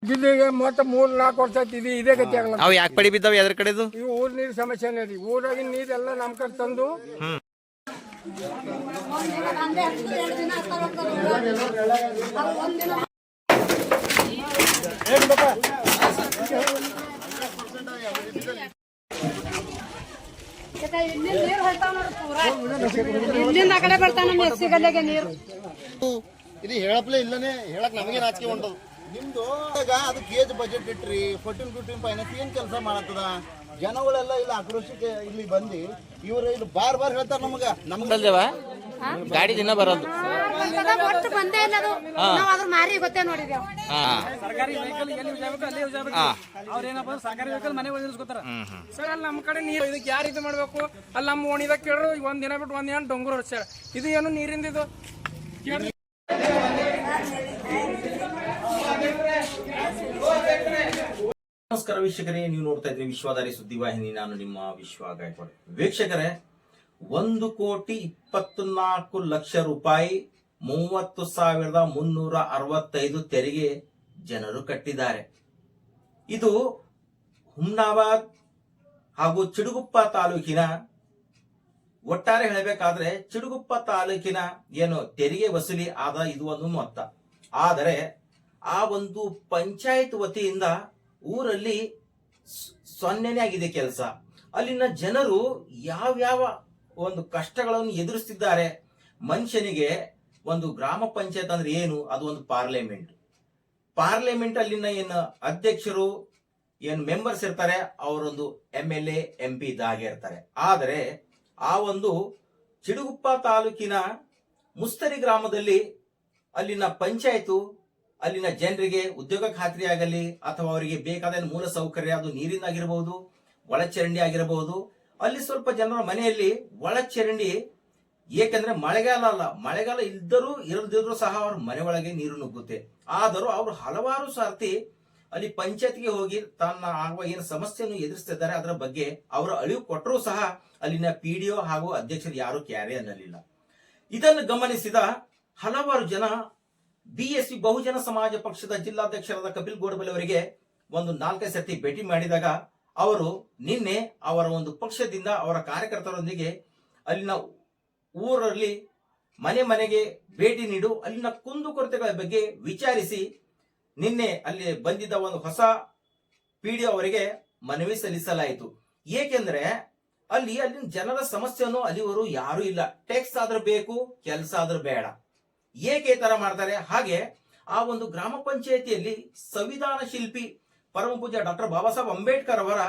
ಜಿಲ್ಲೆಗೆ ಮೊತ್ತ 3-4 ವರ್ಷ ಇದೇ ಗತಿ ಆಗಲ್ಲ. ಅವು ಯಾಕೆ ಪಡಿ ಬಿದ್ದಾವೆ? ಎದ್ರ ಕಡೆದು? ಇವು ಊರ್ ನೀರ್ ಸಮಸ್ಯೆನೇ ರೀ. ಊರಾಗಿನ ನೀರೆಲ್ಲ ನಮ್ ಕಡೆ ತಂದು ಇಲ್ಲಿಂದ ಆ ಕಡೆ ಬರ್ತಾನ ಮೆಸ್ಸಿ ಗಲ್ಲೆಗೆ ನೀರು. ಇದು ಹೇಳಪ್ಲೇ ಇಲ್ಲನೇ ಹೇಳಕ್ ನಮಗೆ ನಾಚಿಕೆ ಉಂಟದು. ನಿಮ್ದು ಅದು ಕೇಜ್ ಬಜೆಟ್ ಇಟ್ರಿ 14-15 ಫೈನಾನ್ಸ್ ಏನ್ ಕೆಲಸ ಮಾಡತ್ತದ? ಜನಗಳೆಲ್ಲ ಇಲ್ಲಿ ಆಕ್ರೋಶಕ್ಕೆ ಇಲ್ಲಿ ಬಂದು ಇವ್ರು ಇಲ್ಲಿ ಬಾರ್ ಹೇಳ್ತಾರ ನಮ್ಗ ಗಾಡಿ ದಿನ ಬರೋದು ಒಟ್ಟು ಬಂದೇ ಇಲ್ಲ ಅದು. ನಾವು ಅದ್ರ ಮಾರಿ ಗೊತ್ತೇ ನೋಡಿದೇವ್. ಸರ್ಕಾರಿ ವೆಹಿಕಲ್ ಎಲ್ಲಿ ಯೂಸ್ ಆಗಬೇಕು ಅಲ್ಲಿ ಯೂಸ್ ಆಗಬೇಕು. ಅವ್ರೇನಪ್ಪ ಸರ್ಕಾರಿ ವೆಹಿಕಲ್ ಮನೆ ನಿಲ್ಸ್ಕೊತಾರ ಸರ್. ಅಲ್ಲಿ ನಮ್ಮ ಕಡೆ ನೀರು ಇದಕ್ಕೆ ಯಾರು ಇದು ಮಾಡ್ಬೇಕು? ಅಲ್ಲಿ ನಮ್ಮ ಓಣಿದಾಗ ಕೇಳ್ರು ಒಂದಿನ ಬಿಟ್ಟು ಒಂದಿನ ಡೊಂಗೂರು ಹೊಡ್ಸ್ಯಾರ. ಇದು ಏನು ನೀರಿಂದ ಇದು ನಮಸ್ಕಾರ ವೀಕ್ಷಕರೇ, ನೀವು ನೋಡ್ತಾ ಇದ್ರಿ ವಿಶ್ವಾಧಾರಿ ಸುದ್ದಿವಾಹಿನಿ. ನಾನು ನಿಮ್ಮ ವಿಶ್ವ ಗಾಯಕ್ವಾಡ್. ವೀಕ್ಷಕರೇ, 1,24,00,000 ರೂಪಾಯಿ 30,365 ತೆರಿಗೆ ಜನರು ಕಟ್ಟಿದ್ದಾರೆ. ಇದು ಹುಮ್ನಾಬಾದ್ ಹಾಗೂ ಚಿಡುಗುಪ್ಪ ತಾಲೂಕಿನ, ಒಟ್ಟಾರೆ ಹೇಳಬೇಕಾದ್ರೆ ಚಿಡುಗುಪ್ಪ ತಾಲೂಕಿನ ಏನು ತೆರಿಗೆ ವಸೂಲಿ ಆದ ಇದು ಒಂದು ಮೊತ್ತ. ಆದರೆ ಆ ಒಂದು ಪಂಚಾಯತ್ ವತಿಯಿಂದ ಊರಲ್ಲಿ ಸೊನ್ನೆನೇ ಆಗಿದೆ ಕೆಲಸ. ಅಲ್ಲಿನ ಜನರು ಯಾವ್ಯಾವ ಒಂದು ಕಷ್ಟಗಳನ್ನು ಎದುರಿಸ್ತಿದ್ದಾರೆ. ಮನುಷ್ಯನಿಗೆ ಒಂದು ಗ್ರಾಮ ಪಂಚಾಯತ್ ಅಂದ್ರೆ ಏನು? ಅದು ಒಂದು ಪಾರ್ಲಿಮೆಂಟ್ ಅಲ್ಲಿನ ಏನು ಅಧ್ಯಕ್ಷರು ಏನು ಮೆಂಬರ್ಸ್ ಇರ್ತಾರೆ, ಅವರೊಂದು MLA MP ಇದ್ದಾಗೆ ಇರ್ತಾರೆ. ಆದರೆ ಆ ಒಂದು ಚಿಡುಗುಪ್ಪ ತಾಲೂಕಿನ ಮುಸ್ತರಿ ಗ್ರಾಮದಲ್ಲಿ ಅಲ್ಲಿನ ಪಂಚಾಯತು ಅಲ್ಲಿನ ಜನರಿಗೆ ಉದ್ಯೋಗ ಖಾತ್ರಿ ಆಗಲಿ ಅಥವಾ ಅವರಿಗೆ ಬೇಕಾದ ಮೂಲ ಸೌಕರ್ಯ, ಅದು ನೀರಿಂದಾಗಿರಬಹುದು, ಒಳಚರಂಡಿ ಆಗಿರಬಹುದು. ಅಲ್ಲಿ ಸ್ವಲ್ಪ ಜನರ ಮನೆಯಲ್ಲಿ ಒಳಚರಂಡಿ, ಏಕೆಂದ್ರೆ ಮಳೆಗಾಲ ಇಲ್ಲದಿದ್ರೂ ಸಹ ಅವ್ರ ಮನೆ ಒಳಗೆ ನೀರು ನುಗ್ಗುತ್ತೆ. ಆದರೂ ಅವರು ಹಲವಾರು ಸಾರ್ತಿ ಅಲ್ಲಿ ಪಂಚಾಯತ್ಗೆ ಹೋಗಿ ತನ್ನ ಆಗುವ ಏನು ಸಮಸ್ಯೆಯನ್ನು ಎದುರಿಸ್ತಿದ್ದಾರೆ ಅದರ ಬಗ್ಗೆ ಅವರ ಅಳಿವು ಕೊಟ್ಟರೂ ಸಹ ಅಲ್ಲಿನ PDO ಹಾಗೂ ಅಧ್ಯಕ್ಷರು ಯಾರು ಕ್ಯಾರೆ ಅನ್ನಲಿಲ್ಲ. ಇದನ್ನು ಗಮನಿಸಿದ ಹಲವಾರು ಜನ BSP ಬಹುಜನ ಸಮಾಜ ಪಕ್ಷದ ಜಿಲ್ಲಾಧ್ಯಕ್ಷರಾದ ಕಪಿಲ್ ಗೋಡಬಲೆ ಅವರಿಗೆ ಒಂದು 4-5 ಸರ್ತಿ ಭೇಟಿ ಮಾಡಿದಾಗ ಅವರು ನಿನ್ನೆ ಅವರ ಒಂದು ಪಕ್ಷದಿಂದ ಅವರ ಕಾರ್ಯಕರ್ತರೊಂದಿಗೆ ಅಲ್ಲಿನ ಊರಲ್ಲಿ ಮನೆಗೆ ಭೇಟಿ ನೀಡು ಅಲ್ಲಿನ ಕುಂದುಕೊರತೆಗಳ ಬಗ್ಗೆ ವಿಚಾರಿಸಿ ನಿನ್ನೆ ಅಲ್ಲಿ ಬಂದಿದ್ದ ಒಂದು ಹೊಸ PDO ಅವರಿಗೆ ಮನವಿ ಸಲ್ಲಿಸಲಾಯಿತು. ಏಕೆಂದ್ರೆ ಅಲ್ಲಿನ ಜನರ ಸಮಸ್ಯೆಯನ್ನು ಅಲ್ಲಿವರು ಯಾರು ಇಲ್ಲ. ಟ್ಯಾಕ್ಸ್ ಆದ್ರೂ ಬೇಕು, ಕೆಲಸ ಆದ್ರೂ ಬೇಡ. ಏಕೆ ಈ ತರ ಮಾಡ್ತಾರೆ? ಹಾಗೆ ಆ ಒಂದು ಗ್ರಾಮ ಪಂಚಾಯಿತಿಯಲ್ಲಿ ಸಂವಿಧಾನ ಶಿಲ್ಪಿ ಪರಮ ಪೂಜ್ಯ ಡಾಕ್ಟರ್ ಬಾಬಾ ಸಾಹೇಬ್ ಅಂಬೇಡ್ಕರ್ ಅವರ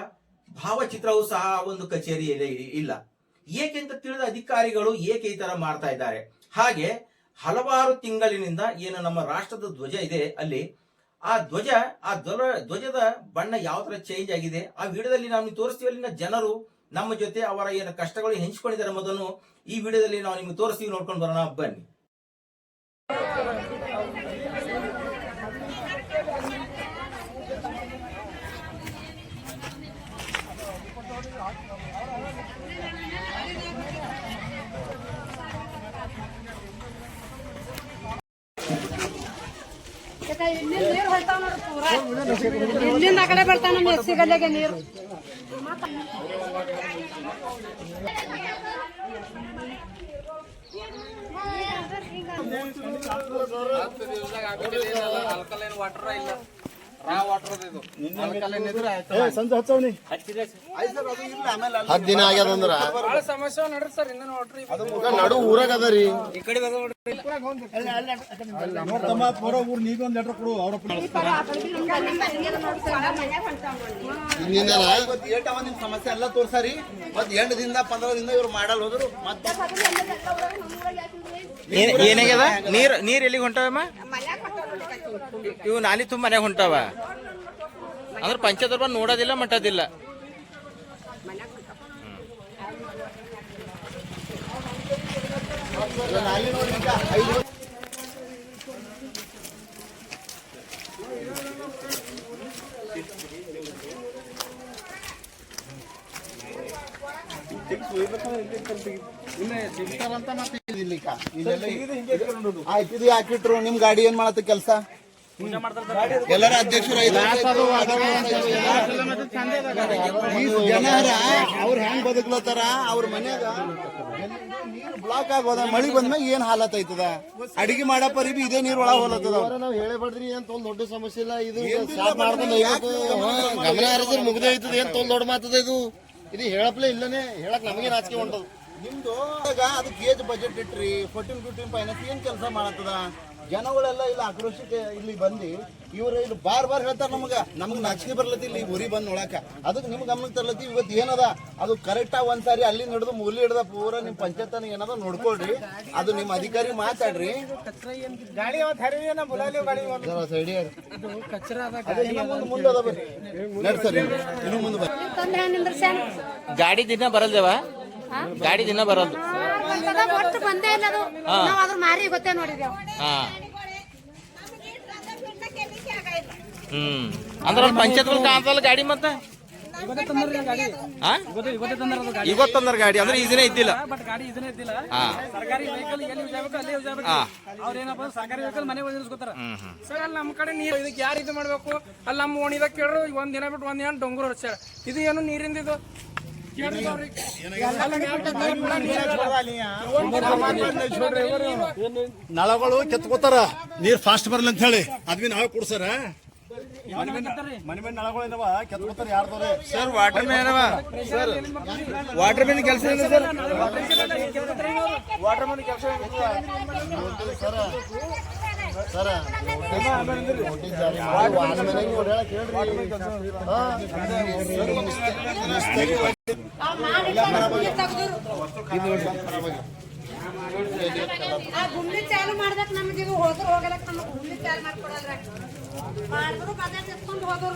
ಭಾವಚಿತ್ರವೂ ಸಹ ಒಂದು ಕಚೇರಿಯಲ್ಲಿ ಇಲ್ಲ. ಏಕೆಂತ ತಿಳಿದ ಅಧಿಕಾರಿಗಳು ಏಕೆ ಈ ತರ ಮಾಡ್ತಾ ಇದ್ದಾರೆ? ಹಾಗೆ ಹಲವಾರು ತಿಂಗಳಿನಿಂದ ಏನು ನಮ್ಮ ರಾಷ್ಟ್ರದ ಧ್ವಜ ಇದೆ, ಅಲ್ಲಿ ಆ ಧ್ವಜದ ಬಣ್ಣ ಯಾವ ತರ ಚೇಂಜ್ ಆಗಿದೆ ಆ ವಿಡಿಯೋದಲ್ಲಿ ನಾವು ತೋರಿಸ್ತೀವಿ. ಅಲ್ಲಿನ ಜನರು ನಮ್ಮ ಜೊತೆ ಅವರ ಏನು ಕಷ್ಟಗಳು ಹಂಚಿಕೊಂಡಿದ್ದಾರೆ ಎಂಬುದನ್ನು ಈ ವಿಡಿಯೋದಲ್ಲಿ ನಾವು ನಿಮ್ಗೆ ತೋರಿಸ್ತೀವಿ. ನೋಡ್ಕೊಂಡು ಬರೋಣ, ಬನ್ನಿ. ಇಲ್ಲಿಂದ ಆ ಕಡೆ ಬರ್ತಾನ ಮೆಸ್ಸಿ ಗಲ್ಲೆಗೆ ನೀರು. ವಾಟರ್ ಇಲ್ಲ, ರಾ ವಾಟರ್ ಇದು ದಿನ ಆಗ್ಯದಂದ್ರ ಬಹಳ ಸಮಸ್ಯೆ ನಡ್ರಿ ಸರ್. ಇಂದ ನೋಡ್ರಿ ನಡು ಊರಾಗ ಅದರಿ. ಈ ಕಡೆ ನಿಮ್ ಸಮಸ್ಯೆ ಎಲ್ಲ ತೋರ್ಸಾರಿ. ಮತ್ 8 ದಿನದ 15 ದಿನ ಇವ್ರು ಮಾಡಲ್ ಹೋದ್ರು. ಮತ್ತೆ ಏನಾಗ್ಯದ? ನೀರ್ ಎಲ್ಲಿಗೆ ಹೊಂಟಾವಮ್ಮ? ಇವು ನಾಲಿ ತುಂಬ ಮನೆಗೆ ಹೊಂಟಾವ ಅಂದ್ರೆ ಪಂಚಾಯತ್ ಬಂದು ನೋಡೋದಿಲ್ಲ, ಮಟ್ಟದಿಲ್ಲ. ಸಿಗ್ತಾರಂತ ಮತ್ತೆ ಇಲ್ಲಿಕ ಆಯ್ತು ಇದು ಹಾಕಿಟ್ರು ನಿಮ್ ಗಾಡಿ ಏನ್ ಮಾಡತ್ತ ಕೆಲಸ ಎಲ್ಲರ ಅಧ್ಯಕ್ಷರು ಜನರ ಅವ್ರ ಹೆಂಗ್ ಬದುಕ್ಲತ್ತಾರ ಅವ್ರ ಮನ್ಯಾಗ ನೀರ್ ಬ್ಲಾಕ್ ಆಗೋದ ಮಳಿ ಬಂದ್ಮ್ಯಾಗ ಏನ್ ಹಾಲತ್ ಐತದ ಅಡಿಗೆ ಮಾಡೋ ಪರಿ ಬಿ ಇದೇ ನೀರ್ ಒಳಗ ಹೋಲತ್ತದ ನಾವ್ ಹೇಳಬೇಡ್ರಿ ಏನ್ ತೊಂದ್ ದೊಡ್ಡ ಸಮಸ್ಯೆ ಇಲ್ಲ ಇದು ಸ್ಟಾರ್ಟ್ ಮಾಡ್ಕೊಂಡು ಗಮನ ಹರಿದ್ರೆ ಮುಗ್ದೇ ಐತದ ಏನ್ ತೊಂದ್ ದೊಡ್ಡ ಮಾತದ ಇದು ಹೇಳಪ್ಲೇ ಇಲ್ಲನೇ ಹೇಳಕ್ ನಮಗೆ ನಾಚಿಕೆ ಹೊಂಟದು ನಿಮ್ದು ಅದಕ್ಕೆ ಏಜ್ ಬಜೆಟ್ ಇಟ್ರಿ 14-15 ಫೈನಾನ್ಸ್ ಏನ್ ಕೆಲಸ ಮಾಡತ್ತದ ಜನಗಳೆಲ್ಲ ಇಲ್ಲಿ ಆಕ್ರೋಶಕ್ಕೆ ಇಲ್ಲಿ ಬಂದು ಇವ್ರು ಇಲ್ಲಿ ಬಾರ್ ಹೇಳ್ತಾರ ನಮ್ಗೆ ನಾಚಿಕೆ ಬರ್ಲತಿ ಇಲ್ಲಿ ಊರಿ ಬಂದ್ ನೋಡಾಕ ಅದಕ್ಕೆ ನಿಮ್ ಗಮನಕ್ಕೆ ತರ್ಲತಿ ಇವತ್ತು ಏನದ ಅದು ಕರೆಕ್ಟ್ ಆಗಿ ಒಂದ್ಸಾರಿ ಅಲ್ಲಿ ಹಿಡಿದು ಮೂಲಿ ಹಿಡ್ದ ಪೂರ ನಿಮ್ ಪಂಚಾಯತ್ ಏನದ ನೋಡ್ಕೊಳ್ರಿ ಅದು ನಿಮ್ ಅಧಿಕಾರಿ ಮಾತಾಡ್ರಿ ಗಾಡಿ ಮುಂದೆ ಅದ ಬರ್ರಿ ನಡ್ಸರಿ ಇನ್ನು ಮುಂದೆ ಬರ್ರಿ ಗಾಡಿ ದಿನ ಬರಲ್ದೇವ ಗಾಡಿ ದಿನ ಬರಲ್ದು ಒಟ್ಟು ಬಂದೇ ಇಲ್ಲ ಅದು ನಾವ್ ಅದ್ರ ಮಾರಿ ಗೊತ್ತೇ ನೋಡಿದೇವ್ ಹಾ ಅಂದ್ರೆ ಪಂಚಾಯತ್ ಕಾಣ್ತಲ್ಲ ಗಾಡಿ ಮತ್ತೆ ಇವತ್ತಂದ್ರ ಗಾಡಿ ಅಂದ್ರೆ ಈಸಿನೇ ಇದ್ದಿಲ್ಲ ಬಟ್ ಗಾಡಿ ಇದನ್ನೇ ಇದ್ದಿಲ್ಲ ಸರ್ಕಾರಿ ವೆಹಿಕಲ್ ಎಲ್ಲಿ ಯೂಸ್ ಆಗಬೇಕು ಅಲ್ಲಿ ಯೂಸ್ ಆಗಬೇಕು ಅವ್ರೇನಪ್ಪ ಸರ್ಕಾರಿ ವೆಹಿಕಲ್ ಮನೆ ಒದಗಿಸ್ಕೊತಾರ ಸರ್ ಅಲ್ಲಿ ನಮ್ಮ ಕಡೆ ನೀರು ಇದಕ್ಕೆ ಯಾರು ಇದು ಮಾಡ್ಬೇಕು ಅಲ್ಲಿ ನಮ್ಮ ಓಣಿದಾಗ ಕೇಳ್ರು ಒಂದ್ ದಿನ ಬಿಟ್ಟು ಒಂದ್ ದಿನ ಡೊಂಗೂರು ಹೊಡ್ಸ್ಯಾರ ಇದು ಏನು ನೀರಿಂದ ಇದು ನಳಗಳು ಕೆತ್ಕೋತಾರ ನೀರ್ ಫಾಸ್ಟ್ ಬರಲ್ಲ ಅಂತ ಹೇಳಿ ಅದ್ವಿ ನಾವೇ ಕುಡ್ಸಾರ ಮನೆ ಮೇಲೆ ನಳಗಳು ಕೆತ್ಕೋತಾರ ಯಾರ್ದವ್ರೆ sir water man sir water man ಕೆಲಸ ಇಲ್ಲ ಸರ್ ವಾಟರ್ ಮ್ಯಾನ್ ಕೆಲಸ ಸರ ಗುಂಡಿ ಚಾಲು ಮಾಡ್ದಕ್ ನಮ್ಗೆ ಇದು ಹೋದ್ರು ಹೋಗಲಕ್ ನಮ್ಗೆ ಗುಂಡಿ ಚಾಲು ಮಾಡ್ಕೊಡಲ್ರ ಮಾಡಿದ್ರು ಬಜೆಟ್ ಎತ್ಕೊಂಡು ಹೋದ್ರು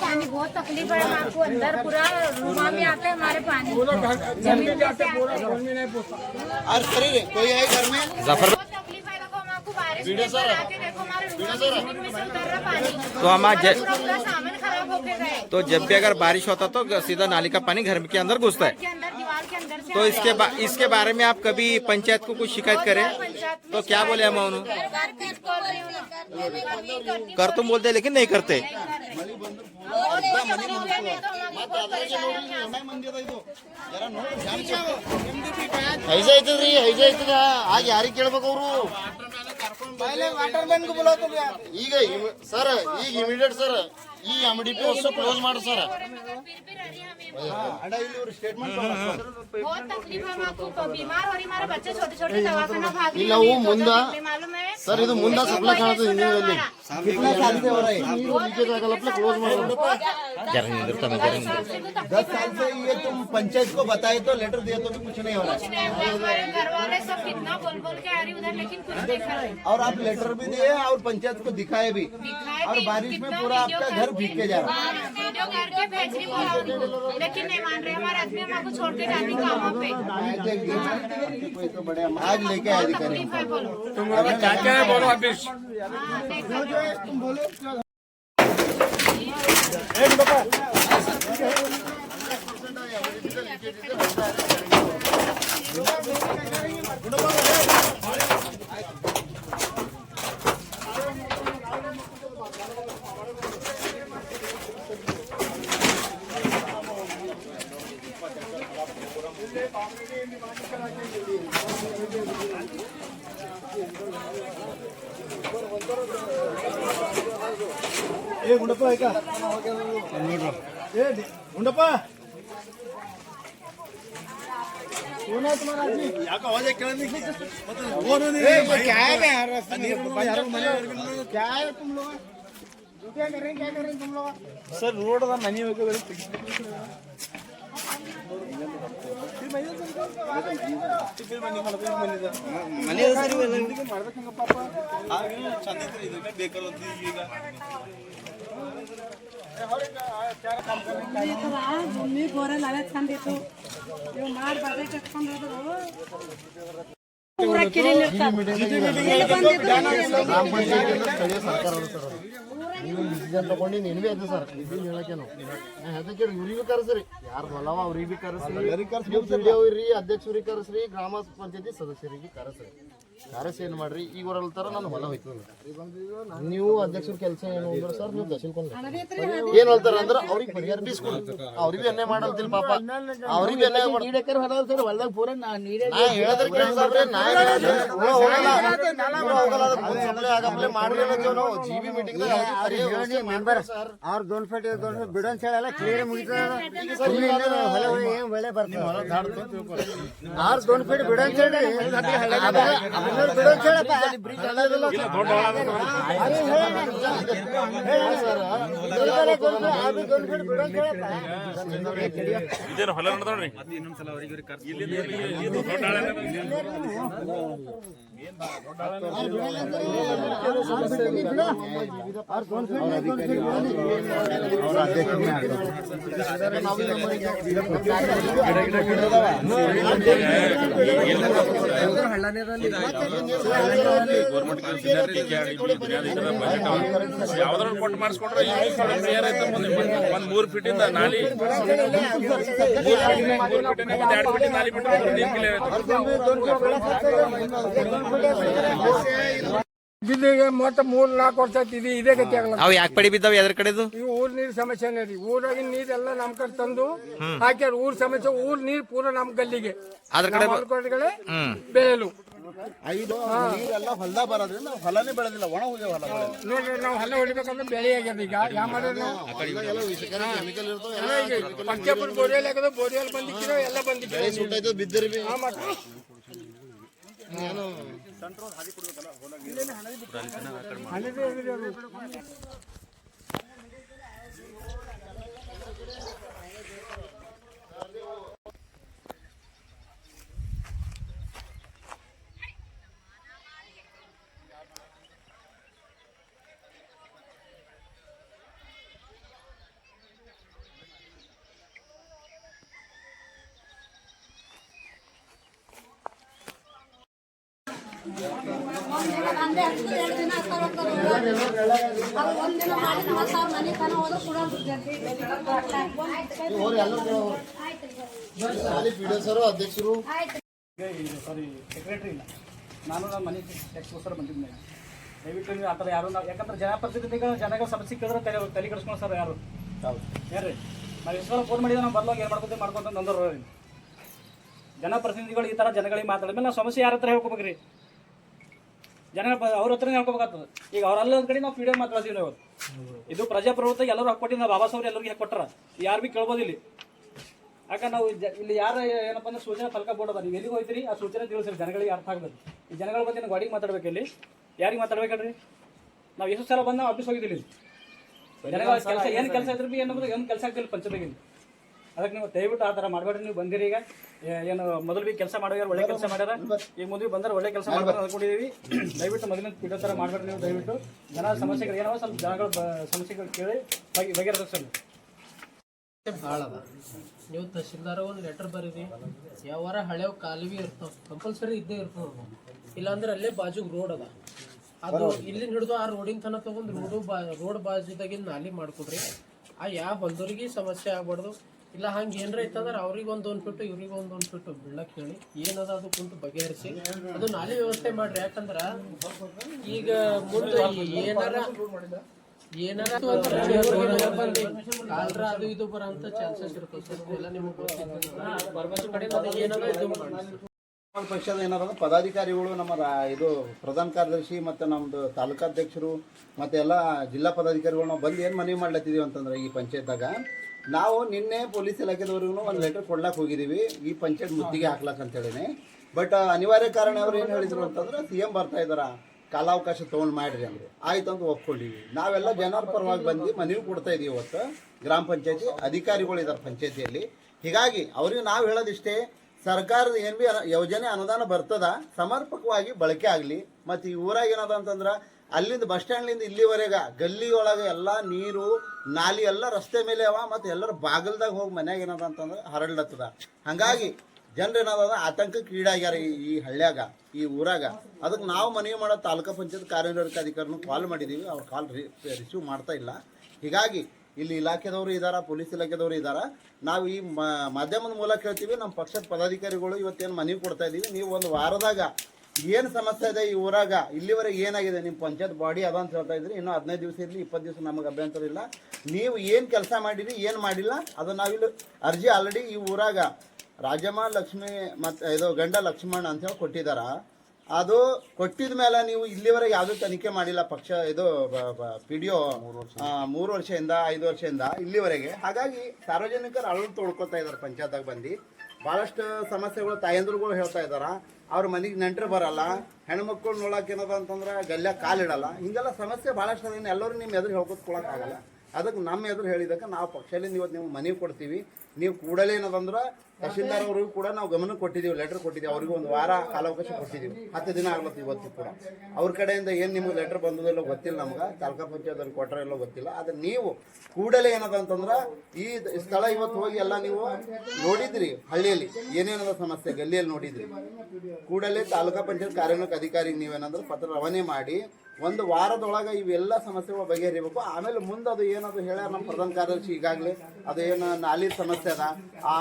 पानी बहुत तकलीफ है आपको अंदर पूरा रूमा में आते हैं हमारे पानी जमीन में आते हैं और सर कोई है घर में जफर बहुत तकलीफ है देखो हम आपको बारिश में आके देखो हमारे रूमा में जमीन में से उतर रहा पानी तो हम आज पूरा सामान खराब होके गए तो जब भी अगर बारिश होता तो सीधा नाली का पानी घर के अंदर घुसता है के अंदर दीवार के अंदर से तो इसके बारे में आप कभी पंचायत को कुछ शिकायत करें तो क्या बोले हम उन्होंने कर तुम बोलते लेकिन नहीं करते ಹೈಜ ಐತದ್ರಿ ಹೈಜ ಐತದ ಆಗ ಯಾರಿಗೆ ಕೇಳ್ಬೇಕು ಅವರು ಈಗ ಸರ್ ಈಗ ಇಮಿಡಿಯೇಟ್ ಸರ್ ಈ MDP ಅಷ್ಟು ಕ್ಲೋಸ್ ಮಾಡಿ ಸರ್ बहुत तकलीफ है आपको बीमार हो रही हमारे बच्चे छोटे छोटे दवाखाना भाग ಇಲ್ಲ ಅವು ಮುಂದ मालूम है ಸರ್ ಇದು ಮುಂದ ಸಪ್ಲೈ ಕಾಣುತ್ತೆ ಹಿಂದಿನಲ್ಲಿ क्लोज ಮಾಡಿ 10 साल से ये तुम पंचायत को बताए तो लेटर दिया तो भी कुछ नहीं हो रहा कुछ नहीं हुआ हमारे घर वाले सब कितना बोल बोल के आ रही उधर लेकिन कुछ नहीं कर रहे और आप लेटर भी दिए और पंचायत को दिखाए भी और बारिश में पूरा आपका घर भीग के जा रहा है वीडियो करके भेज रही हूँ लेकिन नहीं मान रहे हमारे आदमी हम आपको छोड़ के जाने का वहाँ पे कोई तो बड़े आज लेके आए अधिकारी तकलीफ है बोलो तुम क्या क्या है बोलो अभी तुम बोले ಏ ಗುಂಡಪ್ಪ ಆಯ್ಕ ಏ ಗುಂಡಪ್ಪ ಯಾಕೆ ಅವಾಜ ಕೇಳಿದ್ರಿ क्या है यार क्या है तुम लोग क्या कर रहे हैं तुम लोग ಸರ್ ರೋಡ್ ಅದ ಮನೆ ಮನೆ ಭೂಮಿ ಬೋರಲ್ಲಿ ಅವೇ ಚಂದಿತ್ತು ಇವು ಮಾಡಿ ಬಜೆಟ್ ಕಟ್ಕೊಂಡು ಹೋದ್ರು ಊರ ಕಿರಿಲ್ ತಗೊಂಡು ನಿನ್ವೆ ಅದು ಸರ್ ಇದನ್ನ ಹೇಳಕ್ಕೆ ನಾವು ಅದಕ್ಕೆ ಇವ್ರಿಗೆ ಕರೆಸ್ರಿ ಯಾರು ಹೊಲವ ಅವ್ರಿಗೆ ಭೀ ಕರೆಸ್ರಿ ಅವ್ರಿ ಅಧ್ಯಕ್ಷರಿಗೆ ಕರೆಸ್ರಿ ಗ್ರಾಮ ಪಂಚಾಯತಿ ಸದಸ್ಯರಿಗೆ ಕರೆಸ್ರಿ ಕರೆಸ್ ಏನ್ ಮಾಡ್ರಿ ಈಗ ಹೊರಲ್ತಾರ ನಾನು ಹೊಲ ಹೋಯ್ತು ನೀವು ಅಧ್ಯಕ್ಷರ ಕೆಲಸ ಏನು ಅಂದ್ರೆ ಸರ್ ನೀವು ದರ್ಶನ್ಕೊಂಡ್ ಏನ್ ಹೇಳ್ತಾರ ಅಂದ್ರೆ ಅವ್ರಿಗೆ ಪರಿಹಾರ ಬೀಸ್ಕೊಡಿ ಅವ್ರಿಗೆ ಎಣ್ಣೆ ಮಾಡಲ್ತಿಲ್ಲ ಪಾಪ ಅವ್ರಿಗೆ ಎಣ್ಣೆ ಹೊಲದಾಗ ಪೂರ ಹೇಳಿದ್ರೆ ಕೇಳ್ತಾರ್ರಿ ನಾ ಆಗಪ್ಲೆ ಮಾಡ್ಲಿಲ್ಲ ನಾವು ಜಿಬಿ ಮೀಟಿಂಗ್ ಮೆಂಬರ್ ಅವ್ರ 2 ಫೀಟ್ ಬಿಡು ಅಂತ ಹೇಳಲ್ಲ ಕ್ಲಿಯರ್ ಮುಗಿತದ ಬೆಳೆ ಬರ್ತದೆ ಅವ್ರ 2 ಫೀಟ್ ಬಿಡು ಅಂತ ಹೇಳಿ ಬಿಡು ಅಂತ ಯಾವ್ದಾರ ಕೊಟ್ಟು ಮಾಡಿಸ್ಕೊಂಡ್ರೆ ಒಂದ್ 3 ಫೀಟಿಂದ ನಾಲಿ 2 ಫೀಟ್ ನಾಲಿ ಬಿದ್ದಿಗೆ ಮತ್ತೆ 3-4 ವರ್ಷ ಆಯ್ತು ಇದೇ ಗತಿ ಆಗಲ್ಲ. ಅವು ಯಾಕೆ ಪಡಿ ಬಿದ್ದಾವ ಎದ್ರ ಕಡೆದು? ಈಗ ಊರ್ ನೀರ್ ಸಮಸ್ಯೆನೇ ರೀ. ಊರಾಗಿನ ನೀರೆಲ್ಲ ನಮ್ ಕಡೆ ತಂದು ಹಾಕ್ಯಾರ. ಊರ್ ಸಮಸ್ಯೆ, ಊರ್ ನೀರ್ ಪೂರ ನಮ್ ಗಲ್ಲಿಗೆ ಅದ್ರ ಕಡೆ ಹೊಲಕೊಳಗಳೇ ಬೆಳೆಯಲು ನೀರೆಲ್ಲ ಹೊಲದಾಗ ಬರೋದ್ರಿಂದ ನಾವು ಹೊಲನೇ ಬೆಳೆದಿಲ್ಲ, ಒಣ ಹೋಗ್ಯಾವ ಹೊಲ ನೋಡ್ರಿ. ನಾವು ಹೊಲ ಹೊಡಿಬೇಕಂದ್ರೆ ಬೆಳೆ ಆಗ್ಯದ. ಈಗ ಯಾವ ಮಾಡಿದ್ರೆ ಪಂಚಾಪುರ ಬೋರಿಯಲ್ ಆಗ್ಯದ, ಬೋರಿಯಲ್ ಬಂದಿಕ್ಕಿರೋ ಎಲ್ಲ ಬಂದಿಕ್ಕಿರೋ ಸುಟ್ಟಾಯ್ತು ಬಿದ್ದಿರಿ ಒಂದಿನ ಮಾಡಿ 40,000 ಮನೆ ತನ ಹೋದ್ರು ಕೂಡ ಅಧ್ಯಕ್ಷರು ಸಾರಿ ಸೆಕ್ರೆಟರಿ ಇಲ್ಲ, ನಾನು ನಮ್ಮ ಮನೆ ಟೆಕ್ಸ್ಗೋಸ್ಕರ ಬಂದಿದ್ದೆ. ದಯವಿಟ್ಟು ನೀವು ಆ ಥರ ಯಾರು ನಾವು, ಯಾಕಂದ್ರೆ ಜನಪ್ರತಿನಿಧಿಗಳು ಜನಗಳ ಸಮಸ್ಯೆ ಕೇಳಿದ್ರೆ ತಲೆ ಕೆಡಿಸ್ಕೊಂಡು ಸರ್ ಯಾರು ಏನ್ರಿ. ನಾವು ಎಷ್ಟು ಸಲ ಫೋನ್ ಮಾಡಿದ್ರೆ ನಾವು ಬರ್ಲಾಗ ಏನು ಮಾಡ್ಕೊಂತ ನಂದರ ಜನಪ್ರತಿನಿಧಿಗಳು ಈ ಥರ ಜನಗಳಿಗೆ ಮಾತಾಡಿದ್ಮೇಲೆ ನಾವು ಸಮಸ್ಯೆ ಯಾರ ಹತ್ರ ಹೇಳ್ಕೊಬೇಕ್ರಿ? ಜನ ಅವ್ರ ಹತ್ರ ಹೇಳ್ಕೊಬೇಕಾಗ್ತದೆ. ಈಗ ಅವರೆಲ್ಲ ಕಡೆ ನಾವು ಫ್ರೀಡಮ್ ಮಾತಾಡ್ತೀವಿ. ನಾವು ಇದು ಪ್ರಜಾಪ್ರಭುತ್ವ ಎಲ್ಲರೂ ಹಾಕೊಟ್ಟಿದ್ದು ಬಾಬಾ ಸಾಹೇಬ್ರು ಎಲ್ಲರಿಗೆ ಹಾಕೊಟ್ಟಾರ, ಯಾರು ಭೀ ಕೇಳ್ಬೋದು ಇಲ್ಲಿ. ಯಾಕಂದ್ರೆ ನಾವು ಇಲ್ಲಿ ಯಾರು ಏನಪ್ಪ ಅಂದ್ರೆ ಸೂಚನೆ ಫಲಕ ಬೋರ್ಡ್ ಅದ, ನೀವು ಎಲ್ಲಿಗೆ ಹೋಗ್ತೀರಿ ಆ ಸೂಚನೆ ತಿಳಿಸ್ರಿ, ಜನಗಳಿಗೆ ಅರ್ಥ ಆಗ್ಬೇಕು. ಈ ಜನಗಳ ಬಗ್ಗೆ ನಾವು ಗಾಡಿಗೆ ಮಾತಾಡ್ಬೇಕು. ಇಲ್ಲಿ ಯಾರಿಗೆ ಮಾತಾಡ್ಬೇಕಲ್ರಿ? ನಾವು ಎಷ್ಟು ಸಲ ಬಂದು ನಾವು ಆಫೀಸ್ ಹೋಗಿದ್ದೀವಿ. ಜನಗಳ ಕೆಲಸ ಏನು ಕೆಲಸ ಇದ್ರೆ ಭೀ ಏನಂದ್ರೆ ಏನು ಕೆಲಸ ಆಗ್ತಿಲ್ಲ ಪಂಚಾಯತಿಗೆ. ಅದಕ್ಕೆ ನೀವು ದಯವಿಟ್ಟು ಆ ಥರ ಮಾಡಬೇಡ್ರಿ. ನೀವು ಬಂದಿರಿ, ಈಗ ಏನು ಮೊದಲು ಭೀ ಕೆಲಸ ಮಾಡೋರು ಒಳ್ಳೆ ಕೆಲಸ ಮಾಡ್ಯಾರ, ಈಗ ಮುಂದೆ ಬಂದ್ರೆ ಒಳ್ಳೆ ಕೆಲಸ ಮಾಡ್ಕೊಂಡು ಅನ್ಕೊಂಡಿದ್ದೀವಿ. ದಯವಿಟ್ಟು ಮೊದಲಿನ ಪೀಡೋ ಥರ ಮಾಡಬೇಡ್ರಿ. ನೀವು ದಯವಿಟ್ಟು ಜನ ಸಮಸ್ಯೆಗಳು ಏನೋ ಸ್ವಲ್ಪ ಜನಗಳ ಸಮಸ್ಯೆಗಳು ಕೇಳಿ ಬಗೆಹರಿಸೋದು ಭಾಳ ಅದ. ನೀವು ತಹಶೀಲ್ದಾರ ಒಂದು ಲೆಟರ್ ಬರೀರಿ. ಯಾವಾರ ಹಳೆವು ಕಾಲುವೆ ಇರ್ತಾವ, ಕಂಪಲ್ಸರಿ ಇದ್ದೇ ಇರ್ತದ. ಇಲ್ಲಾಂದ್ರೆ ಅಲ್ಲೇ ಬಾಜುಗೆ ರೋಡ್ ಅದ, ಅದು ಇಲ್ಲಿಂದ ಹಿಡಿದು ಆ ರೋಡಿನ ತನಕ ತಗೊಂಡು ರೋಡ್ ಬಾಜುದಾಗಿನ ನಾಲಿ ಮಾಡ್ಕೊಡ್ರಿ. ಆ ಯಾವ ಹೊಲ್ದವ್ರಿಗೆ ಸಮಸ್ಯೆ ಆಗ್ಬಾರ್ದು. ಇಲ್ಲ ಹಂಗೆ ಏನಾರ ಇತ್ತಂದ್ರೆ ಅವ್ರಿಗೆ ಒಂದು ಫಿಟ್ಟು ಇವ್ರಿಗೆ ಒಂದು ಫಿಟ್ಟು ಬೀಳಕ್ಕೆ ಹೇಳಿ ಏನದ ಅದು ಕುಂತು ಬಗೆಹರಿಸಿ ಅದು ನಾಲಿ ವ್ಯವಸ್ಥೆ ಮಾಡ್ರಿ. ಯಾಕಂದ್ರೆ ಈಗ ಮುಂದೆ ಕಾಲ್ರ ಅದು ಇದು ಬರೋಂಥ ಚಾನ್ಸಸ್ ಇರ್ತದೆ. ಎಲ್ಲ ನಿಮಗೆ ಗೊತ್ತಿತ್ತು ಕಡೆ ಏನದ ಇದು ಮಾಡಿ. ಪಕ್ಷದ ಏನಾರ ಪದಾಧಿಕಾರಿಗಳು ನಮ್ಮ ಇದು ಪ್ರಧಾನ ಕಾರ್ಯದರ್ಶಿ ಮತ್ತು ನಮ್ಮದು ತಾಲೂಕಾಧ್ಯಕ್ಷರು ಮತ್ತು ಎಲ್ಲ ಜಿಲ್ಲಾ ಪದಾಧಿಕಾರಿಗಳು ನಾವು ಬಂದು ಏನು ಮನವಿ ಮಾಡ್ಲತ್ತಿದ್ದೀವಿ ಅಂತಂದ್ರೆ ಈ ಪಂಚಾಯತ್ದಾಗ ನಾವು ನಿನ್ನೆ ಪೊಲೀಸ್ ಇಲಾಖೆದವ್ರಿಗೂ ಒಂದು ಲೆಟರ್ ಕೊಡ್ಲಾಕ್ ಹೋಗಿದ್ದೀವಿ ಈ ಪಂಚಾಯತ್ ಮುತ್ತಿಗೆ ಹಾಕ್ಲಾಕ್ ಅಂತೇಳಿ. ಬಟ್ ಅನಿವಾರ್ಯ ಕಾರಣ ಅವ್ರು ಏನು ಹೇಳಿದ್ರು ಅಂತಂದ್ರೆ CM ಬರ್ತಾ ಇದ್ದಾರ, ಕಾಲಾವಕಾಶ ತೊಗೊಂಡು ಮಾಡಿರಿ ಅಂದ್ರೆ ಆಯ್ತು ಅಂತ ಒಪ್ಕೊಂಡಿವಿ. ನಾವೆಲ್ಲ ಜನರ ಪರವಾಗಿ ಬಂದು ಮನವಿ ಕೊಡ್ತಾ ಇದೀವಿ. ಇವತ್ತು ಗ್ರಾಮ ಪಂಚಾಯತಿ ಅಧಿಕಾರಿಗಳಿದ್ದಾರೆ ಪಂಚಾಯತಿಯಲ್ಲಿ. ಹೀಗಾಗಿ ಅವ್ರಿಗೆ ನಾವು ಹೇಳೋದಿಷ್ಟೇ, ಸರ್ಕಾರದ ಏನು ಭೀ ಯೋಜನೆ ಅನುದಾನ ಬರ್ತದ ಸಮರ್ಪಕವಾಗಿ ಬಳಕೆ ಆಗಲಿ. ಮತ್ತು ಈ ಊರಾಗ ಏನದ ಅಂತಂದ್ರೆ ಅಲ್ಲಿಂದ ಬಸ್ ಸ್ಟ್ಯಾಂಡ್ಲಿಂದ ಇಲ್ಲಿವರೆಗೆ ಗಲ್ಲಿ ಒಳಗೆ ಎಲ್ಲ ನೀರು ನಾಲಿ ಎಲ್ಲ ರಸ್ತೆ ಮೇಲೆ ಅವ ಮತ್ತು ಎಲ್ಲರ ಬಾಗಲ್ದಾಗ ಹೋಗಿ ಮನ್ಯಾಗ ಏನದ ಅಂತಂದ್ರೆ ಹರಡ್ಲತ್ತದ. ಹಾಗಾಗಿ ಜನರು ಏನದ ಆತಂಕಕ್ಕೆ ಈಡಾಗ್ಯಾರ ಈ ಹಳ್ಳ್ಯಾಗ, ಈ ಊರಾಗ. ಅದಕ್ಕೆ ನಾವು ಮನವಿ ಮಾಡೋ ತಾಲೂಕು ಪಂಚಾಯತ್ ಕಾರ್ಯನಿರ್ವಾಹಕ ಅಧಿಕಾರಿನೂ ಕಾಲ್ ಮಾಡಿದ್ದೀವಿ, ಅವ್ರು ಕಾಲ್ ರಿಸೀವ್ ಮಾಡ್ತಾ ಇಲ್ಲ. ಹೀಗಾಗಿ ಇಲ್ಲಿ ಇಲಾಖೆದವರು ಇದ್ದಾರ, ಪೊಲೀಸ್ ಇಲಾಖೆದವರು ಇದ್ದಾರ. ನಾವು ಈ ಮಾಧ್ಯಮದ ಮೂಲಕ ಹೇಳ್ತೀವಿ, ನಮ್ಮ ಪಕ್ಷದ ಪದಾಧಿಕಾರಿಗಳು ಇವತ್ತೇನು ಮನವಿ ಕೊಡ್ತಾ ಇದ್ದೀವಿ, ನೀವು ಒಂದು ವಾರದಾಗ ಏನು ಸಮಸ್ಯೆ ಇದೆ ಈ ಊರಾಗ, ಇಲ್ಲಿವರೆಗೆ ಏನಾಗಿದೆ, ನಿಮ್ಮ ಪಂಚಾಯತ್ ಬಾಡಿ ಅದ ಅಂತ ಹೇಳ್ತಾ ಇದ್ರಿ. ಇನ್ನೂ 15 ದಿವಸ ಇರಲಿ, 20 ದಿವಸ ನಮಗೆ ಅಭ್ಯಂತರ ಇಲ್ಲ. ನೀವು ಏನು ಕೆಲಸ ಮಾಡಿರಿ, ಏನು ಮಾಡಿಲ್ಲ, ಅದು ನಾವಿಲ್ಲಿ ಅರ್ಜಿ ಆಲ್ರೆಡಿ ಈ ಊರಾಗ ರಾಜಮ್ಮ ಲಕ್ಷ್ಮಿ ಮತ್ತು ಇದು ಗಂಡ ಲಕ್ಷ್ಮಣ ಅಂತ ಹೇಳಿ ಕೊಟ್ಟಿದ್ದಾರ. ಅದು ಕೊಟ್ಟಿದ ಮೇಲೆ ನೀವು ಇಲ್ಲಿವರೆಗೆ ಯಾವುದೂ ತನಿಖೆ ಮಾಡಿಲ್ಲ ಪಕ್ಷ ಇದು PDO 3 ವರ್ಷದಿಂದ 5 ವರ್ಷದಿಂದ ಇಲ್ಲಿವರೆಗೆ. ಹಾಗಾಗಿ ಸಾರ್ವಜನಿಕರು ಅಳಲು ತೊಳ್ಕೊತಾ ಇದ್ದಾರೆ. ಪಂಚಾಯತ್ದಾಗ ಬಂದು ಭಾಳಷ್ಟು ಸಮಸ್ಯೆಗಳು ತಾಯಂದ್ರುಗಳು ಹೇಳ್ತಾ ಇದ್ದಾರೆ. ಅವ್ರ ಮನೆಗೆ ನೆಂಟರು ಬರಲ್ಲ, ಹೆಣ್ಮಕ್ಳು ನೋಡಕ್ಕೆ ಏನದ ಅಂತಂದ್ರೆ ಗಲ್ಯಾಗ ಕಾಲಿಡಲ್ಲ. ಹಿಂಗೆಲ್ಲ ಸಮಸ್ಯೆ ಭಾಳಷ್ಟು ಅದೇನು ಎಲ್ಲರೂ ನಿಮ್ಮ ಎದುರು ಹೇಳ್ಕೊತ್ಕೊಳಕ್ಕಾಗಲ್ಲ. ಅದಕ್ಕೆ ನಮ್ಮ ಎದುರು ಹೇಳಿದಕ್ಕೆ ನಾವು ಪಕ್ಷದಿಂದ ಇವತ್ತು ನೀವು ಮನವಿ ಕೊಡ್ತೀವಿ. ನೀವು ಕೂಡಲೇ ಏನದಂದ್ರೆ ತಹಶೀಲ್ದಾರ್ ಅವ್ರಿಗೂ ಕೂಡ ನಾವು ಗಮನ ಕೊಟ್ಟಿದ್ದೀವಿ, ಲೆಟರ್ ಕೊಟ್ಟಿದ್ದೀವಿ. ಅವ್ರಿಗೆ ಒಂದು ವಾರ ಕಾಲಾವಕಾಶ ಕೊಟ್ಟಿದ್ದೀವಿ. 10 ದಿನ ಆಗ್ಲತ್ತು ಇವತ್ತು ಕೂಡ. ಅವ್ರ ಕಡೆಯಿಂದ ಏನು ನಿಮ್ಗೆ ಲೆಟರ್ ಬಂದದೆಲ್ಲ ಗೊತ್ತಿಲ್ಲ, ನಮ್ಗೆ ತಾಲೂಕಾ ಪಂಚಾಯತ್ ಕೊಟ್ಟರೆ ಎಲ್ಲ ಗೊತ್ತಿಲ್ಲ. ಆದರೆ ನೀವು ಕೂಡಲೇ ಏನದ ಅಂತಂದ್ರೆ ಈ ಸ್ಥಳ ಇವತ್ತು ಹೋಗಿ ಎಲ್ಲ ನೀವು ನೋಡಿದ್ರಿ, ಹಳ್ಳಿಯಲ್ಲಿ ಏನೇನದ ಸಮಸ್ಯೆ ಗಲ್ಲಿಯಲ್ಲಿ ನೋಡಿದ್ರಿ. ಕೂಡಲೇ ತಾಲೂಕಾ ಪಂಚಾಯತ್ ಕಾರ್ಯನಿರ್ವಾಹಕ ಅಧಿಕಾರಿಗೆ ನೀವೇನಂದ್ರೆ ಪತ್ರ ರವಾನೆ ಮಾಡಿ 1 ವಾರದೊಳಗೆ ಇವೆಲ್ಲ ಸಮಸ್ಯೆಗಳು ಬಗೆಹರಿಬೇಕು. ಆಮೇಲೆ ಮುಂದೆ ಅದು ಏನದು ಹೇಳ್ಯಾರ ನಮ್ಮ ಪ್ರಧಾನ ಕಾರ್ಯದರ್ಶಿ ಈಗಾಗಲೇ, ಅದು ಏನು ನಾಲಿ ಸಮಸ್ಯೆ ಅದ, ಆ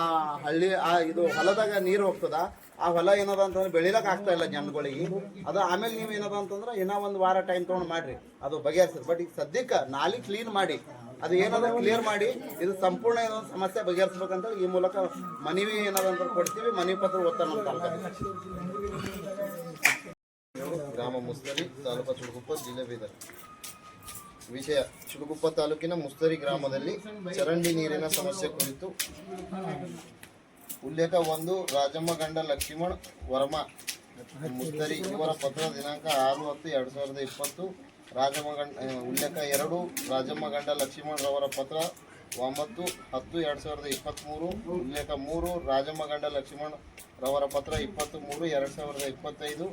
ಹಳ್ಳಿ ಇದು ಹೊಲದಾಗ ನೀರು ಹೋಗ್ತದ, ಆ ಹೊಲ ಏನದ ಅಂತಂದ್ರೆ ಬೆಳಿಲಕ್ಕೆ ಆಗ್ತಾ ಇಲ್ಲ ಜನಗಳಿಗೆ. ಅದು ಆಮೇಲೆ ನೀವು ಏನದ ಅಂತಂದ್ರೆ ಇನ್ನೂ 1 ವಾರ ಟೈಮ್ ತೊಗೊಂಡು ಮಾಡ್ರಿ, ಅದು ಬಗೆಹರಿಸ್ತದೆ. ಬಟ್ ಈಗ ಸದ್ಯಕ್ಕೆ ನಾಲಿ ಕ್ಲೀನ್ ಮಾಡಿ, ಅದು ಏನದ ಕ್ಲಿಯರ್ ಮಾಡಿ, ಇದು ಸಂಪೂರ್ಣ ಏನೋ ಸಮಸ್ಯೆ ಬಗೆಹರಿಸ್ಬೇಕಂತ ಈ ಮೂಲಕ ಮನವಿ ಏನದಂತ ಕೊಡ್ತೀವಿ. ಮನವಿ ಪತ್ರ ಓದ್ತಾ ನಮ್ಮ ತಾಲೂಕು ಗ್ರಾಮ ಮುಸ್ತರಿ, ತಾಲೂಕು ಚುಡುಗುಪ್ಪ, ಜಿಲ್ಲೆ ಬೀದರ್. ವಿಷಯ: ಚುಡುಗುಪ್ಪ ತಾಲೂಕಿನ ಮುಸ್ತರಿ ಗ್ರಾಮದಲ್ಲಿ ಚರಂಡಿ ನೀರಿನ ಸಮಸ್ಯೆ ಕುರಿತು ಉಲ್ಲೇಖ 1 ರಾಜಮ್ಮ ಗಂಡ ಲಕ್ಷ್ಮಣ್ ವರ್ಮಾ ಮುಸ್ತರಿ ಇವರ ಪತ್ರ ದಿನಾಂಕ 6/10/2020. ಉಲ್ಲೇಖ 2 ರಾಜಮ್ಮ ಗಂಡ ಲಕ್ಷ್ಮಣ್ ರವರ ಪತ್ರ 9/10/2023. ಉಲ್ಲೇಖ 3 ರಾಜಮ್ಮ ಗಂಡ ಲಕ್ಷ್ಮಣ್ ರವರ ಪತ್ರ 23/2025.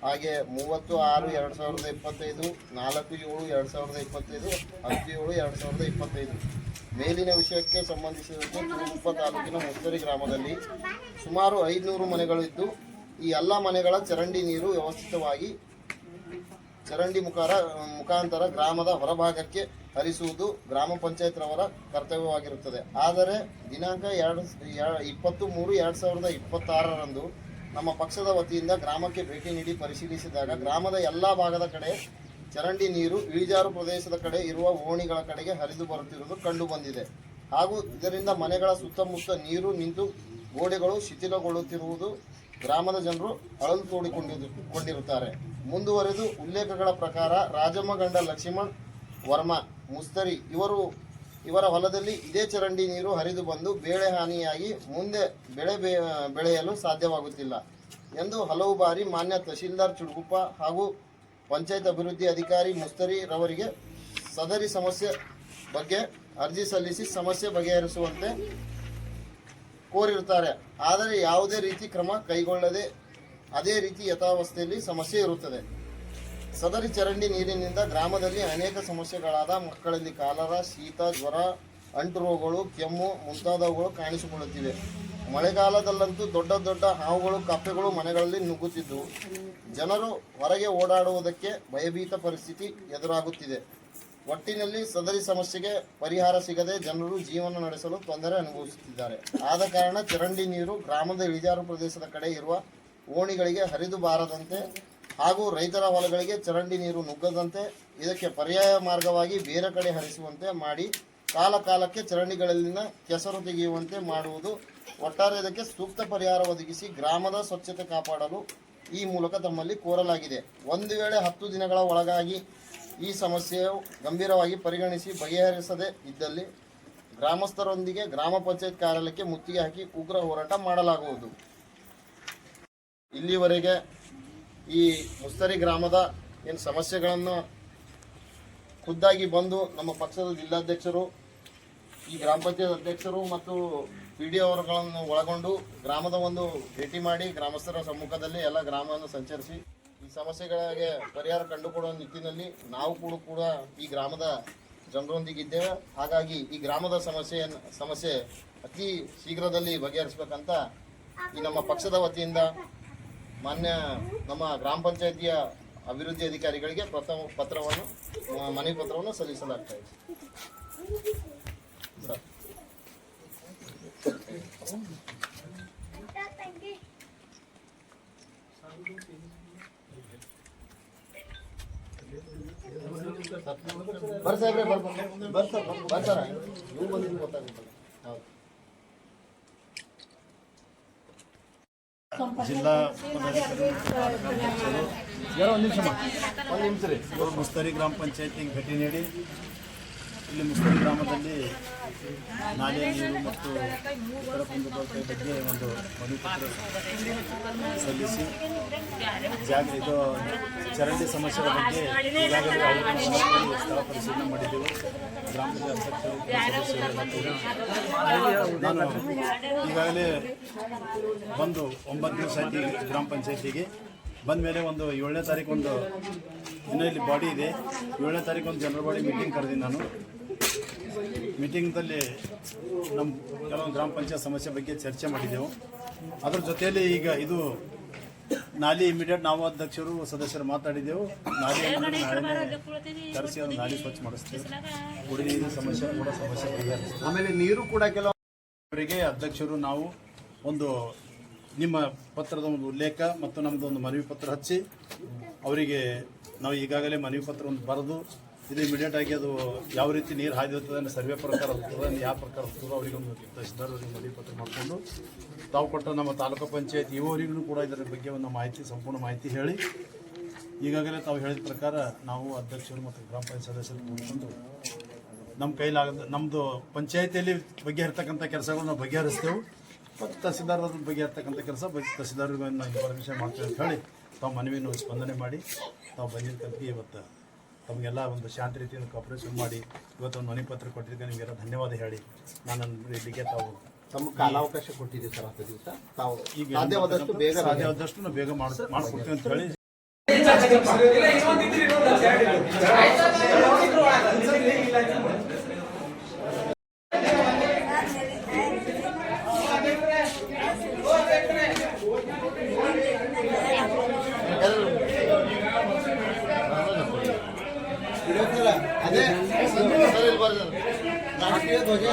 ಹಾಗೆ 30/6/2025, 4/7/2025, 10/7/2025. ಮೇಲಿನ ವಿಷಯಕ್ಕೆ ಸಂಬಂಧಿಸಿದಂತೆ ಚುಡುಗುಪ್ಪ ತಾಲೂಕಿನ ಮುಸ್ತರಿ ಗ್ರಾಮದಲ್ಲಿ ಸುಮಾರು 500 ಮನೆಗಳು ಇದ್ದು, ಈ ಎಲ್ಲ ಮನೆಗಳ ಚರಂಡಿ ನೀರು ವ್ಯವಸ್ಥಿತವಾಗಿ ಚರಂಡಿ ಮುಖಾಂತರ ಗ್ರಾಮದ ಹೊರಭಾಗಕ್ಕೆ ಹರಿಸುವುದು ಗ್ರಾಮ ಪಂಚಾಯತ್ ರವರ ಕರ್ತವ್ಯವಾಗಿರುತ್ತದೆ. ಆದರೆ ದಿನಾಂಕ 23/2026 ನಮ್ಮ ಪಕ್ಷದ ವತಿಯಿಂದ ಗ್ರಾಮಕ್ಕೆ ಭೇಟಿ ನೀಡಿ ಪರಿಶೀಲಿಸಿದಾಗ ಗ್ರಾಮದ ಎಲ್ಲ ಭಾಗದ ಕಡೆ ಚರಂಡಿ ನೀರು ಇಳಿಜಾರು ಪ್ರದೇಶದ ಕಡೆ ಇರುವ ಓಣಿಗಳ ಕಡೆಗೆ ಹರಿದು ಬರುತ್ತಿರುವುದು ಕಂಡು ಬಂದಿದೆ. ಹಾಗೂ ಇದರಿಂದ ಮನೆಗಳ ಸುತ್ತಮುತ್ತ ನೀರು ನಿಂತು ಗೋಡೆಗಳು ಶಿಥಿಲಗೊಳ್ಳುತ್ತಿರುವುದು ಗ್ರಾಮದ ಜನರು ಅಳಲು ತೋಡಿಕೊಂಡಿರುತ್ತಾರೆ. ಮುಂದುವರೆದು ಉಲ್ಲೇಖಗಳ ಪ್ರಕಾರ ರಾಜಮ್ಮ ಗಂಡ ಲಕ್ಷ್ಮಣ್ ವರ್ಮಾ ಮುಸ್ತರಿ ಇವರ ಹೊಲದಲ್ಲಿ ಇದೇ ಚರಂಡಿ ನೀರು ಹರಿದು ಬಂದು ಬೆಳೆ ಹಾನಿಯಾಗಿ ಮುಂದೆ ಬೆಳೆಯಲು ಸಾಧ್ಯವಾಗುತ್ತಿಲ್ಲ ಎಂದು ಹಲವು ಬಾರಿ ಮಾನ್ಯ ತಹಶೀಲ್ದಾರ್ ಚುಡುಗುಪ್ಪ ಹಾಗೂ ಪಂಚಾಯತ್ ಅಭಿವೃದ್ಧಿ ಅಧಿಕಾರಿ ಮುಸ್ತರಿ ರವರಿಗೆ ಸದರಿ ಸಮಸ್ಯೆ ಬಗ್ಗೆ ಅರ್ಜಿ ಸಲ್ಲಿಸಿ ಸಮಸ್ಯೆ ಬಗೆಹರಿಸುವಂತೆ ಕೋರಿರುತ್ತಾರೆ. ಆದರೆ ಯಾವುದೇ ರೀತಿ ಕ್ರಮ ಕೈಗೊಳ್ಳದೆ ಅದೇ ರೀತಿ ಯಥಾವಸ್ಥೆಯಲ್ಲಿ ಸಮಸ್ಯೆ ಇರುತ್ತದೆ. ಸದರಿ ಚರಂಡಿ ನೀರಿನಿಂದ ಗ್ರಾಮದಲ್ಲಿ ಅನೇಕ ಸಮಸ್ಯೆಗಳಾದ ಮಕ್ಕಳಲ್ಲಿ ಕಾಲರ, ಶೀತ, ಜ್ವರ, ಅಂಟು ರೋಗಗಳು, ಕೆಮ್ಮು ಮುಂತಾದವುಗಳು ಕಾಣಿಸಿಕೊಳ್ಳುತ್ತಿವೆ. ಮಳೆಗಾಲದಲ್ಲಂತೂ ದೊಡ್ಡ ದೊಡ್ಡ ಹಾವುಗಳು, ಕಪ್ಪೆಗಳು ಮನೆಗಳಲ್ಲಿ ನುಗ್ಗುತ್ತಿದ್ದು ಜನರು ಹೊರಗೆ ಓಡಾಡುವುದಕ್ಕೆ ಭಯಭೀತ ಪರಿಸ್ಥಿತಿ ಎದುರಾಗುತ್ತಿದೆ. ಒಟ್ಟಿನಲ್ಲಿ ಸದರಿ ಸಮಸ್ಯೆಗೆ ಪರಿಹಾರ ಸಿಗದೆ ಜನರು ಜೀವನ ನಡೆಸಲು ತೊಂದರೆ ಅನುಭವಿಸುತ್ತಿದ್ದಾರೆ. ಆದ ಕಾರಣ ಚರಂಡಿ ನೀರು ಗ್ರಾಮದ ಇಳಿಜಾರು ಪ್ರದೇಶದ ಕಡೆ ಇರುವ ಓಣಿಗಳಿಗೆ ಹರಿದು ಬಾರದಂತೆ ಹಾಗೂ ರೈತರ ಹೊಲಗಳಿಗೆ ಚರಂಡಿ ನೀರು ನುಗ್ಗದಂತೆ ಇದಕ್ಕೆ ಪರ್ಯಾಯ ಮಾರ್ಗವಾಗಿ ಬೇರೆ ಕಡೆ ಹರಿಸುವಂತೆ ಮಾಡಿ ಕಾಲಕ್ಕೆ ಚರಂಡಿಗಳಲ್ಲಿನ ಕೆಸರು ತೆಗೆಯುವಂತೆ ಮಾಡುವುದು. ಒಟ್ಟಾರೆ ಇದಕ್ಕೆ ಸೂಕ್ತ ಪರಿಹಾರ ಒದಗಿಸಿ ಗ್ರಾಮದ ಸ್ವಚ್ಛತೆ ಕಾಪಾಡಲು ಈ ಮೂಲಕ ತಮ್ಮಲ್ಲಿ ಕೋರಲಾಗಿದೆ. ಒಂದು ವೇಳೆ 10 ದಿನಗಳ ಒಳಗಾಗಿ ಈ ಸಮಸ್ಯೆಯು ಗಂಭೀರವಾಗಿ ಪರಿಗಣಿಸಿ ಬಗೆಹರಿಸದೇ ಇದ್ದಲ್ಲಿ ಗ್ರಾಮಸ್ಥರೊಂದಿಗೆ ಗ್ರಾಮ ಪಂಚಾಯತ್ ಕಾರ್ಯಾಲಯಕ್ಕೆ ಮುತ್ತಿಗೆ ಹಾಕಿ ಉಗ್ರ ಹೋರಾಟ ಮಾಡಲಾಗುವುದು. ಇಲ್ಲಿವರೆಗೆ ಈ ಮುಸ್ತರಿ ಗ್ರಾಮದ ಏನು ಸಮಸ್ಯೆಗಳನ್ನು ಖುದ್ದಾಗಿ ಬಂದು ನಮ್ಮ ಪಕ್ಷದ ಜಿಲ್ಲಾಧ್ಯಕ್ಷರು, ಈ ಗ್ರಾಮ ಪಂಚಾಯತ್ ಅಧ್ಯಕ್ಷರು ಮತ್ತು PDO ಅವರುಗಳನ್ನು ಒಳಗೊಂಡು ಗ್ರಾಮದ ಒಂದು ಭೇಟಿ ಮಾಡಿ ಗ್ರಾಮಸ್ಥರ ಸಮ್ಮುಖದಲ್ಲಿ ಎಲ್ಲ ಗ್ರಾಮವನ್ನು ಸಂಚರಿಸಿ ಈ ಸಮಸ್ಯೆಗಳಿಗೆ ಪರಿಹಾರ ಕಂಡುಕೊಡುವ ನಿಟ್ಟಿನಲ್ಲಿ ನಾವು ಕೂಡ ಈ ಗ್ರಾಮದ ಜನರೊಂದಿಗಿದ್ದೇವೆ. ಹಾಗಾಗಿ ಈ ಗ್ರಾಮದ ಸಮಸ್ಯೆ ಅತಿ ಶೀಘ್ರದಲ್ಲಿ ಬಗೆಹರಿಸಬೇಕಂತ ಈ ನಮ್ಮ ಪಕ್ಷದ ವತಿಯಿಂದ ಮಾನ್ಯ ನಮ್ಮ ಗ್ರಾಮ ಪಂಚಾಯತಿಯ ಅಭಿವೃದ್ಧಿ ಅಧಿಕಾರಿಗಳಿಗೆ ಮನವಿ ಪತ್ರವನ್ನು ಸಲ್ಲಿಸಲಾಗ್ತಾ ಇದೆ ಸರ್. ಬರ್ಸಾಬ್ರೆ ಬರ್ತಾರ ನೀವು ಬಂದಿದ್ದು ಗೊತ್ತಾಗುತ್ತಲ್ಲ. ಹೌದು. ಜಿಲ್ಲಾ ಒಂದು ನಿಮಿಷ ರೀ. ಇವರು ಮುಸ್ತರಿ ಗ್ರಾಮ ಪಂಚಾಯತಿಗೆ ಭೇಟಿ ನೀಡಿ ಇಲ್ಲಿ ಮುಸ್ತರಿ ಗ್ರಾಮದಲ್ಲಿ ನಾಲೆ ನೀರು ಮತ್ತು ಇತರ ಕುಂದುಕೊರತೆ ಬಗ್ಗೆ ಒಂದು ಮನವಿ ಪತ್ರ ಸಲ್ಲಿಸಿ ಇದು ಚರಂಡಿ ಸಮಸ್ಯೆಗಳ ಬಗ್ಗೆ ಈಗಾಗಲೇ ಸ್ಥಳ ಪರಿಶೀಲನೆ ಮಾಡಿದ್ದೆವು. ಗ್ರಾಮದ ಅಧ್ಯಕ್ಷರು ನಾನು ಈಗಾಗಲೇ ಬಂದು 9 ದಿವಸ ಆಯ್ತು ಗ್ರಾಮ ಪಂಚಾಯತಿಗೆ ಬಂದ ಮೇಲೆ ಒಂದು 7ನೇ ತಾರೀಕು ಒಂದು ಇನ್ನೂ ಇಲ್ಲಿ ಬಾಡಿ ಇದೆ. 7ನೇ ತಾರೀಕು ಒಂದು ಜನರಲ್ ಬಾಡಿ ಮೀಟಿಂಗ್ ಕರೆದಿನಿ ನಾನು. ಮೀಟಿಂಗ್ದಲ್ಲಿ ನಮ್ಮ ಕೆಲವೊಂದು ಗ್ರಾಮ ಪಂಚಾಯತ್ ಸಮಸ್ಯೆ ಬಗ್ಗೆ ಚರ್ಚೆ ಮಾಡಿದ್ದೆವು. ಅದ್ರ ಜೊತೆಯಲ್ಲಿ ಈಗ ಇದು ನಾಲಿ ಇಮಿಡಿಯೇಟ್ ನಾವು ಅಧ್ಯಕ್ಷರು ಸದಸ್ಯರು ಮಾತಾಡಿದ್ದೆವು. ನಾಲಿಯನ್ನು ನಾಳೆ ತರಿಸಿ ಅದು ನಾಲಿ ಸ್ವಚ್ಛ ಮಾಡಿಸ್ತೇವೆ. ಕುಡಿ ನೀರಿನ ಸಮಸ್ಯೆ ಕೂಡ ಸಮಸ್ಯೆ ಬಗೆಹರಿಸ್ತೇವೆ. ಆಮೇಲೆ ನೀರು ಕೂಡ ಕೆಲವರಿಗೆ ಅಧ್ಯಕ್ಷರು ನಾವು ಒಂದು ನಿಮ್ಮ ಪತ್ರದ ಒಂದು ಉಲ್ಲೇಖ ಮತ್ತು ನಮ್ಮದು ಒಂದು ಮನವಿ ಪತ್ರ ಹಚ್ಚಿ ಅವರಿಗೆ ನಾವು ಈಗಾಗಲೇ ಮನವಿ ಪತ್ರ ಒಂದು ಬರೆದು ಇದು ಇಮಿಡಿಯೇಟ್ ಆಗಿ ಅದು ಯಾವ ರೀತಿ ನೀರು ಹಾಯ್ದಿರ್ತದೆ ಸರ್ವೆ ಪ್ರಕಾರ ಹೋಗ್ತದೆ ಯಾವ ಪ್ರಕಾರ ಹೋಗ್ತದೆ ಅವರಿಗೆ ಒಂದು ತಹಶೀಲ್ದಾರ್ ಅವರಿಗೆ ಮನವಿ ಪತ್ರ ಮಾಡಿಕೊಂಡು ತಾವು ಕೊಟ್ಟ ನಮ್ಮ ತಾಲೂಕು ಪಂಚಾಯತ್ ಇವರಿಗೂ ಕೂಡ ಇದರ ಬಗ್ಗೆ ಒಂದು ಮಾಹಿತಿ ಸಂಪೂರ್ಣ ಮಾಹಿತಿ ಹೇಳಿ ಈಗಾಗಲೇ ತಾವು ಹೇಳಿದ ಪ್ರಕಾರ ನಾವು ಅಧ್ಯಕ್ಷರು ಮತ್ತು ಗ್ರಾಮ ಪಂಚಾಯತ್ ಸದಸ್ಯರು ಕೂಡಿಕೊಂಡು ನಮ್ಮ ಕೈಲಾಗದ ನಮ್ಮದು ಪಂಚಾಯತಿಯಲ್ಲಿ ಬಗೆಹರ್ತಕ್ಕಂಥ ಕೆಲಸಗಳು ನಾವು ಬಗೆಹರಿಸ್ತೇವೆ ಮತ್ತು ತಹಸೀಲ್ದಾರ್ ಬಗೆಹರ್ತಕ್ಕಂಥ ಕೆಲಸ ತಹಸೀಲ್ದಾರ್ಗೆ ಇನ್ಫಾರ್ಮೇಷನ್ ಮಾಡ್ತೇವೆ ಅಂತ ಹೇಳಿ ತಾವು ಮನವಿಯನ್ನು ಸ್ಪಂದನೆ ಮಾಡಿ ತಾವು ಬಂದಿದ್ದಕ್ಕೆ ಇವತ್ತು ತಮಗೆಲ್ಲ ಒಂದು ಶಾಂತ ರೀತಿಯಿಂದ ಕಾಪರೇಷನ್ ಮಾಡಿ ಇವತ್ತೊಂದು ಮನವಿ ಪತ್ರ ಕೊಟ್ಟಿದ್ದಕ್ಕೆ ನಿಮಗೆಲ್ಲ ಧನ್ಯವಾದ ಹೇಳಿ ನಾನು ಇಲ್ಲಿಗೆ ತಾವು ತಮ್ಮ ಕಾಲಾವಕಾಶ ಕೊಟ್ಟಿದ್ದೀವಿ ಸರ್. 10 ದಿವಸ ತಾವು ಈಗ ಸಾಧ್ಯವಾದಷ್ಟು ನಾವು ಬೇಗ ಮಾಡಿಕೊಡ್ತೀವಿ ಅಂತ ಹೇಳಿ ಅದೇ ರಾಷ್ಟ್ರೀಯ ಧ್ವಜ